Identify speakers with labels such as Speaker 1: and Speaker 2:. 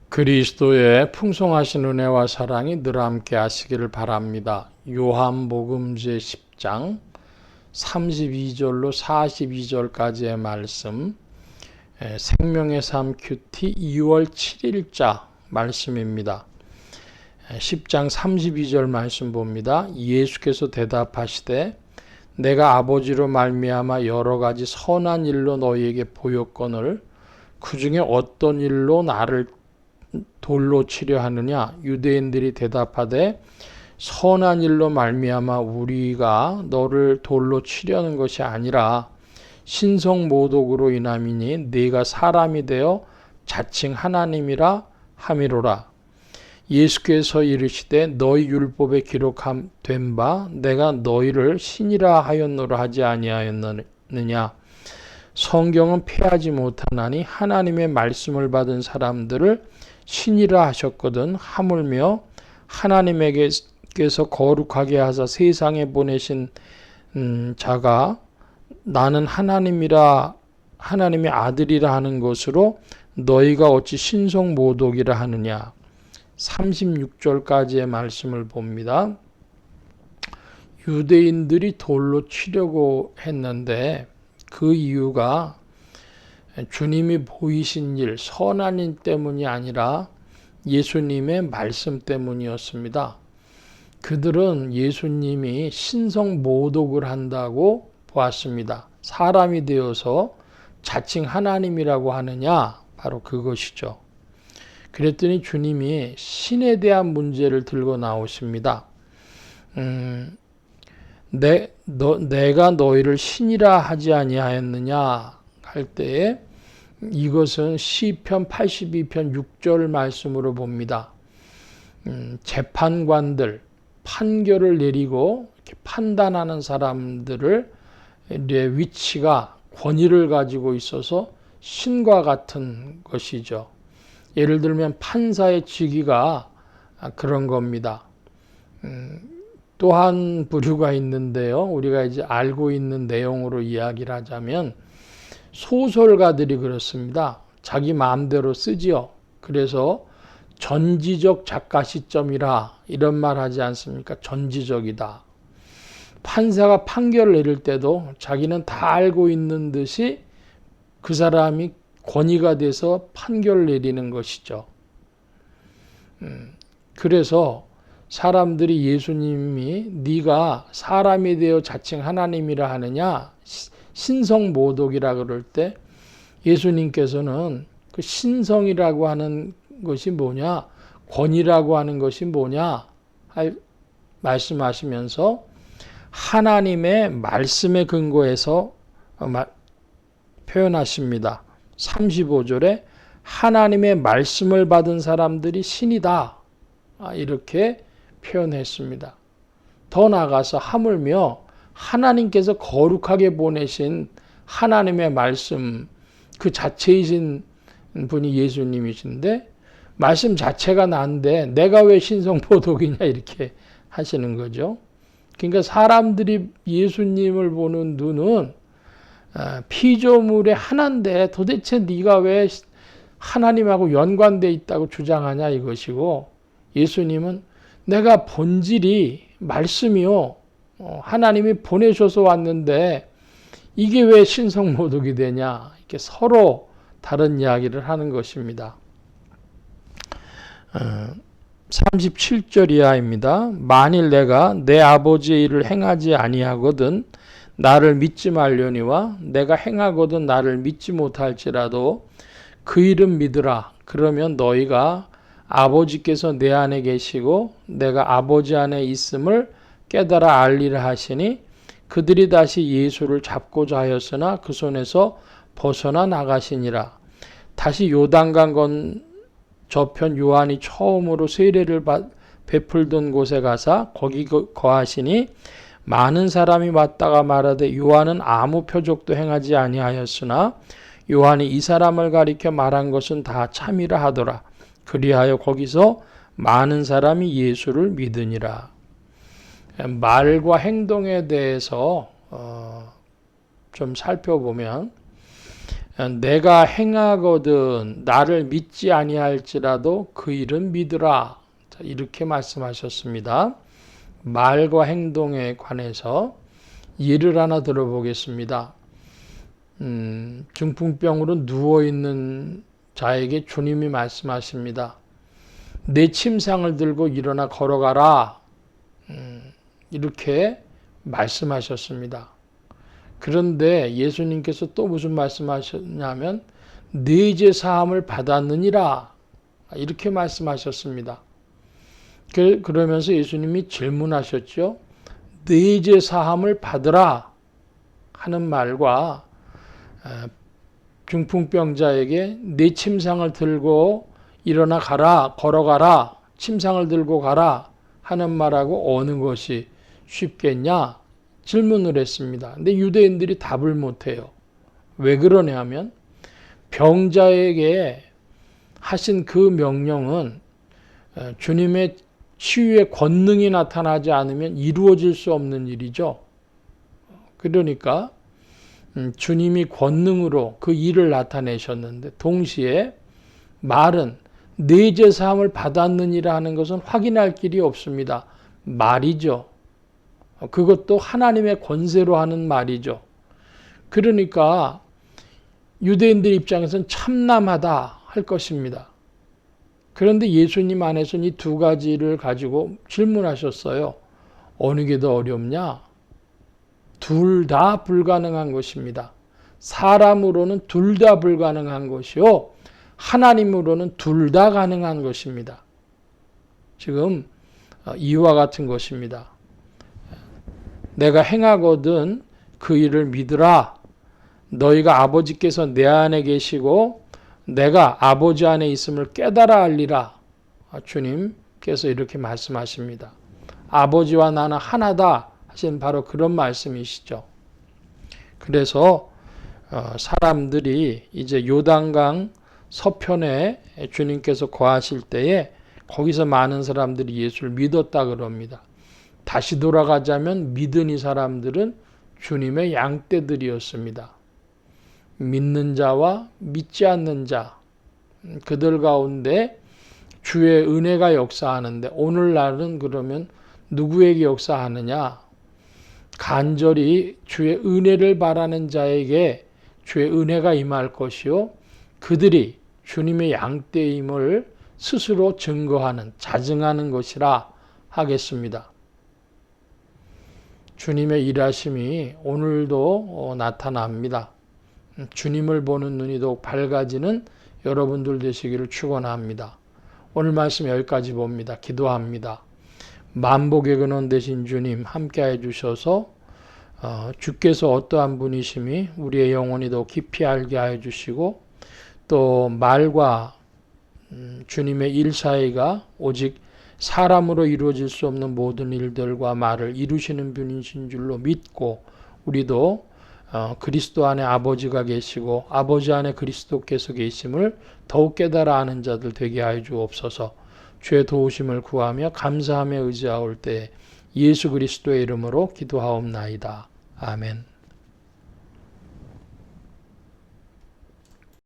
Speaker 1: 그리스도의 풍성하신 은혜와 사랑이 늘 함께 하시기를 바랍니다. 요한복음 제10장 32절로 42절까지의 말씀, 생명의 삶 큐티 2월 7일자 말씀입니다. 10장 32절 말씀 봅니다. 예수께서 대답하시되 내가 아버지로 말미암아 여러 가지 선한 일로 너희에게 보였거늘 그 중에 어떤 일로 나를 돌로 치려 하느냐? 유대인들이 대답하되 선한 일로 말미암아 우리가 너를 돌로 치려는 것이 아니라 신성모독으로 인함이니 네가 사람이 되어 자칭 하나님이라 함이로라. 예수께서 이르시되 너희 율법에 기록된 바 내가 너희를 신이라 하였노라 하지 아니하였느냐? 성경은 폐하지 못하나니 하나님의 말씀을 받은 사람들을 신이라 하셨거든. 하물며 하나님에게서 거룩하게 하사 세상에 보내신 자가 나는 하나님의 아들이라 하는 것으로 너희가 어찌 신성모독이라 하느냐. 36절까지의 말씀을 봅니다. 유대인들이 돌로 치려고 했는데 그 이유가 주님이 보이신 일, 선한 일 때문이 아니라 예수님의 말씀 때문이었습니다. 그들은 예수님이 신성모독을 한다고 보았습니다. 사람이 되어서 자칭 하나님이라고 하느냐? 바로 그것이죠. 그랬더니 주님이 신에 대한 문제를 들고 나오십니다. 내가 너희를 신이라 하지 아니하였느냐 할 때에 이것은 시편 82편 6절 말씀으로 봅니다. 재판관들, 판결을 내리고 판단하는 사람들의 위치가 권위를 가지고 있어서 신과 같은 것이죠. 예를 들면 판사의 직위가 그런 겁니다. 또 한 부류가 있는데요. 우리가 이제 알고 있는 내용으로 이야기를 하자면 소설가들이 그렇습니다. 자기 마음대로 쓰지요. 그래서 전지적 작가 시점이라 이런 말 하지 않습니까? 전지적이다. 판사가 판결을 내릴 때도 자기는 다 알고 있는 듯이 그 사람이 권위가 돼서 판결을 내리는 것이죠. 그래서 사람들이 예수님이 네가 사람이 되어 자칭 하나님이라 하느냐? 신성모독이라 그럴 때 예수님께서는 그 신성이라고 하는 것이 뭐냐, 권위라고 하는 것이 뭐냐 말씀하시면서 하나님의 말씀에 근거해서 표현하십니다. 35절에 하나님의 말씀을 받은 사람들이 신이다 이렇게 표현했습니다. 더 나아가서 하물며 하나님께서 거룩하게 보내신 하나님의 말씀 그 자체이신 분이 예수님이신데 말씀 자체가 난데 내가 왜 신성모독이냐 이렇게 하시는 거죠. 그러니까 사람들이 예수님을 보는 눈은 피조물의 하나인데 도대체 네가 왜 하나님하고 연관되어 있다고 주장하냐 이것이고, 예수님은 내가 본질이 말씀이요 하나님이 보내셔서 왔는데 이게 왜 신성모독이 되냐, 이렇게 서로 다른 이야기를 하는 것입니다. 37절 이하입니다. 만일 내가 내 아버지의 일을 행하지 아니하거든 나를 믿지 말려니와 내가 행하거든 나를 믿지 못할지라도 그 일은 믿으라. 그러면 너희가 아버지께서 내 안에 계시고 내가 아버지 안에 있음을 깨달아 알리라 하시니 그들이 다시 예수를 잡고자 하였으나 그 손에서 벗어나 나가시니라. 다시 요단강 저편 요한이 처음으로 세례를 베풀던 곳에 가사 거기 거하시니 많은 사람이 왔다가 말하되 요한은 아무 표적도 행하지 아니하였으나 요한이 이 사람을 가리켜 말한 것은 다 참이라 하더라. 그리하여 거기서 많은 사람이 예수를 믿으니라. 말과 행동에 대해서 좀 살펴보면 내가 행하거든 나를 믿지 아니할지라도 그 일은 믿으라. 자, 이렇게 말씀하셨습니다. 말과 행동에 관해서 예를 하나 들어보겠습니다. 중풍병으로 누워있는 자에게 주님이 말씀하십니다. 내 침상을 들고 일어나 걸어가라. 이렇게 말씀하셨습니다. 그런데 예수님께서 또 무슨 말씀하셨냐면 네 죄 사함을 받았느니라. 이렇게 말씀하셨습니다. 그러면서 예수님이 질문하셨죠. 네 죄 사함을 받으라 하는 말과 중풍병자에게 네 침상을 들고 일어나 가라, 걸어가라, 침상을 들고 가라 하는 말하고 어느 것이 쉽겠냐? 질문을 했습니다. 근데 유대인들이 답을 못해요. 왜 그러냐면 병자에게 하신 그 명령은 주님의 치유의 권능이 나타나지 않으면 이루어질 수 없는 일이죠. 그러니까 주님이 권능으로 그 일을 나타내셨는데 동시에 말은 네 죄 사함을 받았느니라 하는 것은 확인할 길이 없습니다. 말이죠. 그것도 하나님의 권세로 하는 말이죠. 그러니까 유대인들 입장에서는 참남하다 할 것입니다. 그런데 예수님 안에서는 이 두 가지를 가지고 질문하셨어요. 어느 게 더 어렵냐? 둘 다 불가능한 것입니다. 사람으로는 둘 다 불가능한 것이요. 하나님으로는 둘 다 가능한 것입니다. 지금 이와 같은 것입니다. 내가 행하거든 그 일을 믿으라. 너희가 아버지께서 내 안에 계시고 내가 아버지 안에 있음을 깨달아 알리라. 주님께서 이렇게 말씀하십니다. 아버지와 나는 하나다 하신 바로 그런 말씀이시죠. 그래서 사람들이 이제 요단강 서편에 주님께서 거하실 때에 거기서 많은 사람들이 예수를 믿었다 그럽니다. 다시 돌아가자면 믿은 이 사람들은 주님의 양떼들이었습니다. 믿는 자와 믿지 않는 자, 그들 가운데 주의 은혜가 역사하는데 오늘날은 그러면 누구에게 역사하느냐? 간절히 주의 은혜를 바라는 자에게 주의 은혜가 임할 것이요. 그들이 주님의 양떼임을 스스로 증거하는, 자증하는 것이라 하겠습니다. 주님의 일하심이 오늘도 나타납니다. 주님을 보는 눈이 더욱 밝아지는 여러분들 되시기를 축원합니다. 오늘 말씀 여기까지 봅니다. 기도합니다. 만복의 근원 되신 주님 함께해 주셔서 주께서 어떠한 분이심이 우리의 영혼이 더 깊이 알게 하여 주시고 또 말과 주님의 일 사이가 오직 사람으로 이루어질 수 없는 모든 일들과 말을 이루시는 분이신 줄로 믿고 우리도 그리스도 안에 아버지가 계시고 아버지 안에 그리스도께서 계심을 더욱 깨달아 아는 자들 되게 하여 주옵소서. 주의 도우심을 구하며 감사하며 의지하올 때 예수 그리스도의 이름으로 기도하옵나이다. 아멘.